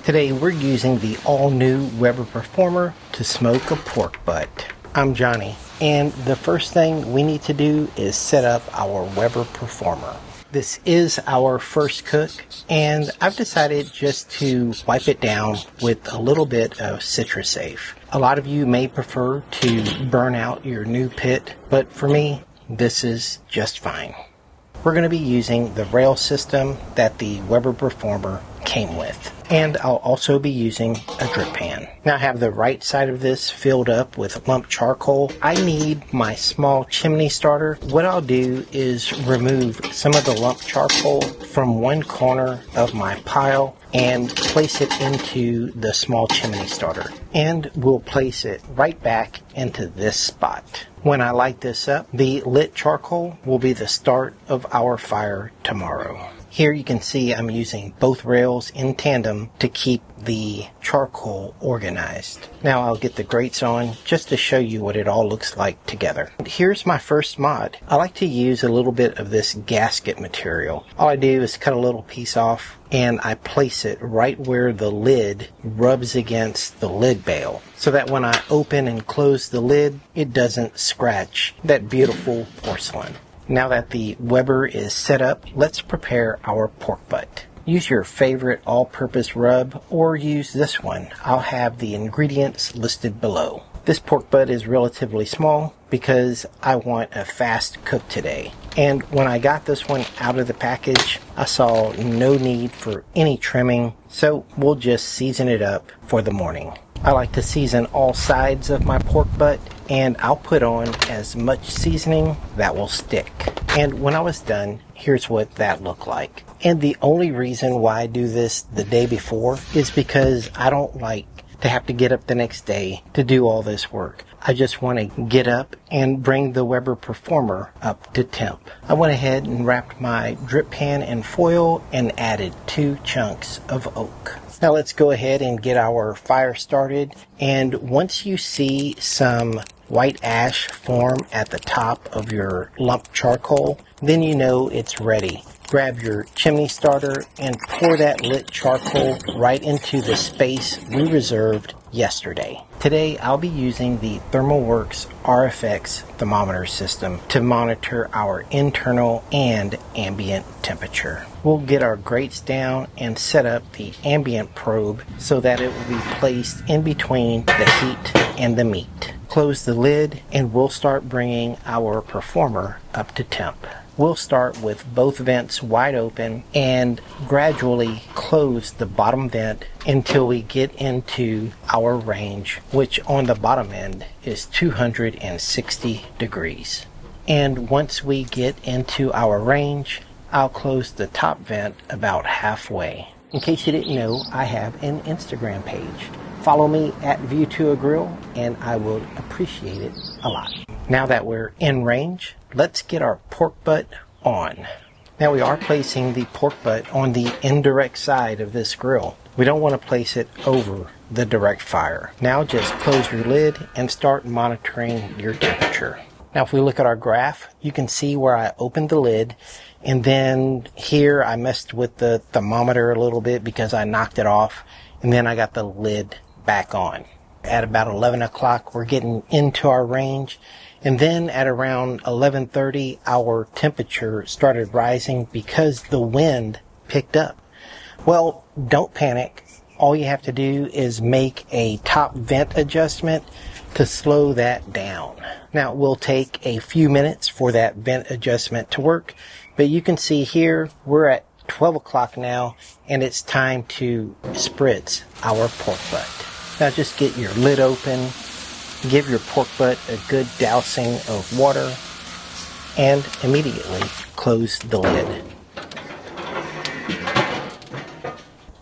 Today we're using the all-new Weber Performer to smoke a pork butt. I'm Johnny, and the first thing we need to do is set up our Weber Performer. This is our first cook, and I've decided just to wipe it down with a little bit of Citrusafe. A lot of you may prefer to burn out your new pit, but for me, this is just fine. We're going to be using the rail system that the Weber Performer came with. And I'll also be using a drip pan. Now I have the right side of this filled up with lump charcoal. I need my small chimney starter. What I'll do is remove some of the lump charcoal from one corner of my pile and place it into the small chimney starter. And we'll place it right back into this spot. When I light this up, the lit charcoal will be the start of our fire tomorrow. Here you can see I'm using both rails in tandem to keep the charcoal organized. Now I'll get the grates on just to show you what it all looks like together. Here's my first mod. I like to use a little bit of this gasket material. All I do is cut a little piece off and I place it right where the lid rubs against the lid bail, so that when I open and close the lid, it doesn't scratch that beautiful porcelain. Now that the Weber is set up, let's prepare our pork butt. Use your favorite all-purpose rub or use this one. I'll have the ingredients listed below. This pork butt is relatively small because I want a fast cook today. And when I got this one out of the package, I saw no need for any trimming, so we'll just season it up for the morning. I like to season all sides of my pork butt, and I'll put on as much seasoning that will stick. And when I was done, here's what that looked like. And the only reason why I do this the day before is because I don't like to have to get up the next day to do all this work. I just want to get up and bring the Weber Performer up to temp. I went ahead and wrapped my drip pan in foil and added 2 chunks of oak. Now let's go ahead and get our fire started. And once you see some white ash form at the top of your lump charcoal, then you know it's ready. Grab your chimney starter and pour that lit charcoal right into the space we reserved yesterday. Today I'll be using the ThermalWorks RFX thermometer system to monitor our internal and ambient temperature. We'll get our grates down and set up the ambient probe so that it will be placed in between the heat and the meat. Close the lid and we'll start bringing our Performer up to temp. We'll start with both vents wide open and gradually close the bottom vent until we get into our range, which on the bottom end is 260 degrees. And once we get into our range, I'll close the top vent about halfway. In case you didn't know, I have an Instagram page. Follow me at View to a Grill and I will appreciate it a lot. Now that we're in range, let's get our pork butt on. Now we are placing the pork butt on the indirect side of this grill. We don't want to place it over the direct fire. Now just close your lid and start monitoring your temperature. Now if we look at our graph, you can see where I opened the lid, and then here I messed with the thermometer a little bit because I knocked it off, and then I got the lid back on. At about 11 o'clock, we're getting into our range. And then at around 11:30, our temperature started rising because the wind picked up. Well, don't panic. All you have to do is make a top vent adjustment to slow that down. Now, it will take a few minutes for that vent adjustment to work, but you can see here we're at 12 o'clock now, and it's time to spritz our pork butt. Now just get your lid open, give your pork butt a good dousing of water, and immediately close the lid.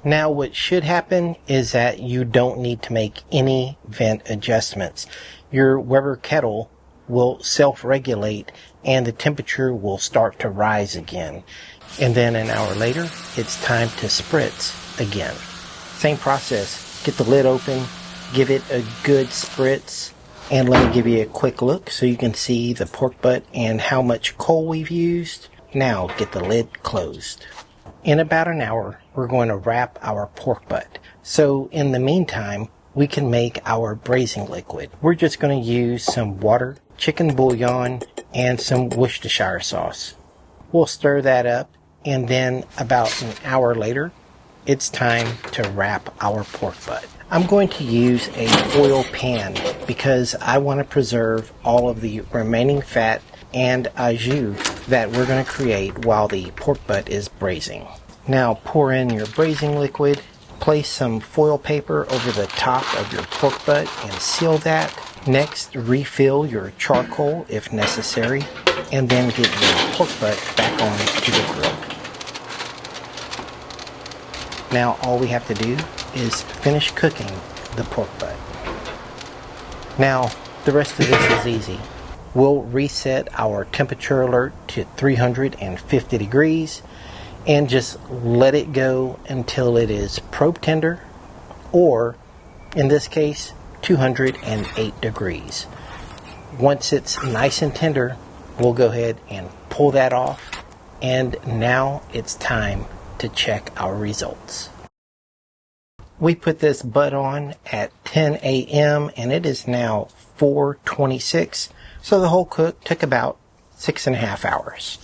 Now what should happen is that you don't need to make any vent adjustments. Your Weber kettle will self-regulate and the temperature will start to rise again. And then an hour later, it's time to spritz again. Same process. Get the lid open, give it a good spritz, and let me give you a quick look so you can see the pork butt and how much coal we've used. Now get the lid closed. In about an hour, we're going to wrap our pork butt. So in the meantime, we can make our braising liquid. We're just going to use some water, chicken bouillon, and some Worcestershire sauce. We'll stir that up, and then about an hour later, it's time to wrap our pork butt. I'm going to use a foil pan because I want to preserve all of the remaining fat and au jus that we're going to create while the pork butt is braising. Now pour in your braising liquid, place some foil paper over the top of your pork butt and seal that. Next, refill your charcoal if necessary, and then get your pork butt back on to the grill. Now all we have to do is finish cooking the pork butt. Now the rest of this is easy. We'll reset our temperature alert to 350 degrees and just let it go until it is probe tender, or in this case 208 degrees. Once it's nice and tender, we'll go ahead and pull that off, and now it's time to check our results. We put this butt on at 10 a.m. and it is now 4:26, so the whole cook took about 6.5 hours.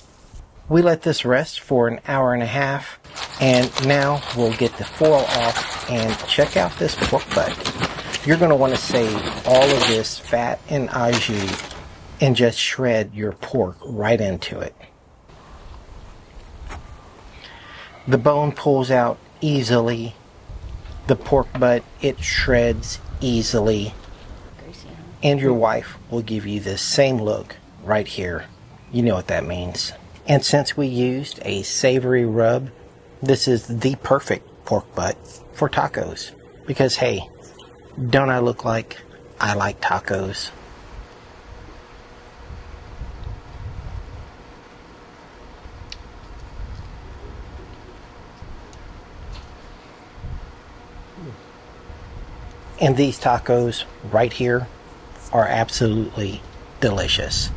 We let this rest for an hour and a half, and now we'll get the foil off and check out this pork butt. You're going to want to save all of this fat and au jus and just shred your pork right into it. The bone pulls out easily. The pork butt, it shreds easily. And your wife will give you this same look right here. You know what that means. And since we used a savory rub, this is the perfect pork butt for tacos. Because hey, don't I look like I like tacos? And these tacos right here are absolutely delicious.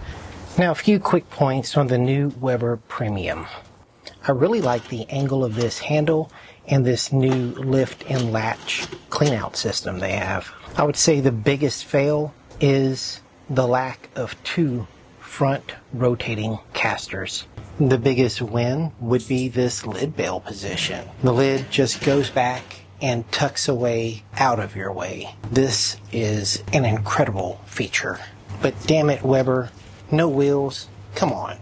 Now a few quick points on the new Weber Premium. I really like the angle of this handle and this new lift and latch clean out system they have. I would say the biggest fail is the lack of two front rotating casters. The biggest win would be this lid bail position. The lid just goes back and tucks away out of your way. This is an incredible feature. But damn it, Weber, no wheels, come on.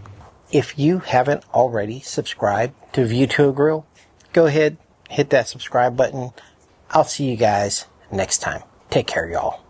If you haven't already subscribed to View to a Grill, go ahead, hit that subscribe button. I'll see you guys next time. Take care, y'all.